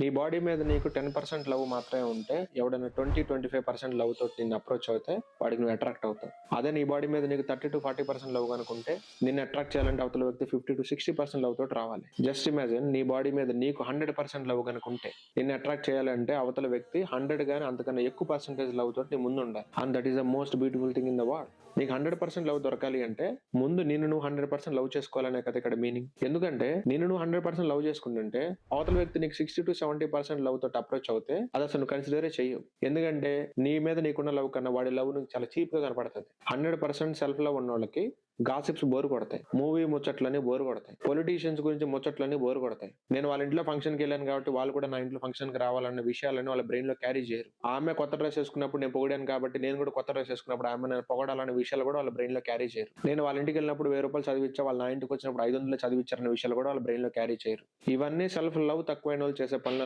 నీ బాడీ మీద నీకు 10% లవ్ మాత్రమే ఉంటే, ఎవడైనా 20-25% లవ్ తోటి నిన్ను అప్రోచ్ అవుతే వాడికి నువ్వు అట్రాక్ట్ అవుతావు. అదే నీ బాడీ మీద నీకు 30-40% లవ్ కనుకుంటే, నిన్ను అట్రాక్ట్ చేయాలంటే అవతల వ్యక్తి 50-60% లవ్ తోటి రావాలి. జస్ట్ ఇమాజిన్, నీ బాడీ మీద నీకు 100% లవ్ కనుకుంటే, నిన్ను అట్రాక్ట్ చేయాలంటే అవతల వ్యక్తి 100 గానీ అంతకన్నా ఎక్కువ పర్సెంటేజ్ లవ్ తోటి నీ ముందు ఉండాలి. And that is the most beautiful thing in the world. నీకు 100% లవ్ దొరకాలి అంటే ముందు నిన్ను నువ్వు 100% లవ్ చేసుకోవాలనే కదా ఇక్కడ మీనింగ్. ఎందుకంటే నిన్ను నువ్వు 100% లవ్ చేసుకుంటుంటే అవతల వ్యక్తి నీకు 60-70% లవ్ తోటి అప్రోచ్ అవుతే అది అసలు నువ్వు కన్సిడరే చెయ్యవు. ఎందుకంటే నీ మీద నీకున్న లవ్ కన్నా వాడి లవ్ నీకు చాలా చీప్ గా కనపడుతుంది. 100% సెల్ఫ్ లవ్ ఉన్న వాళ్ళకి గాసిప్స్ బోర్ కొడతాయి, మూవీ ముచ్చట్లన్నీ బోర్ కొడతాయి, పొలిటీషియన్స్ గురించి ముచ్చట్లన్నీ బోర్ కొడతాయి. నేను వాళ్ళ ఇంట్లో ఫంక్షన్కి వెళ్ళాను కాబట్టి వాళ్ళు కూడా నా ఇంట్లో ఫంక్షన్ కి రావాలన్న విషయాలను వాళ్ళ బ్రెయిన్ లో క్యారీ చేయరు. ఆమె కొత్త డ్రెస్ వేసుకున్నప్పుడు నేను పొగిడాను కాబట్టి నేను కూడా కొత్త డ్రెస్ వేసుకున్నప్పుడు ఆమె నన్ను పొగడాలన్న విషయాలు కూడా వాళ్ళ బ్రెయిన్ లో క్యారీ చేయరు. నేను వాళ్ళ ఇంటికి వెళ్ళినప్పుడు 1000 రూపాయలు చదివించా, వాళ్ళ నా ఇంటికి వచ్చినప్పుడు 500 చదివించారన్న విషయాలు కూడా వాళ్ళ బ్రెయిన్ లో క్యారీ చేయరు. ఇవన్నీ సెల్ఫ్ లవ్ తక్కువైన వాళ్ళు చేసే పనులు.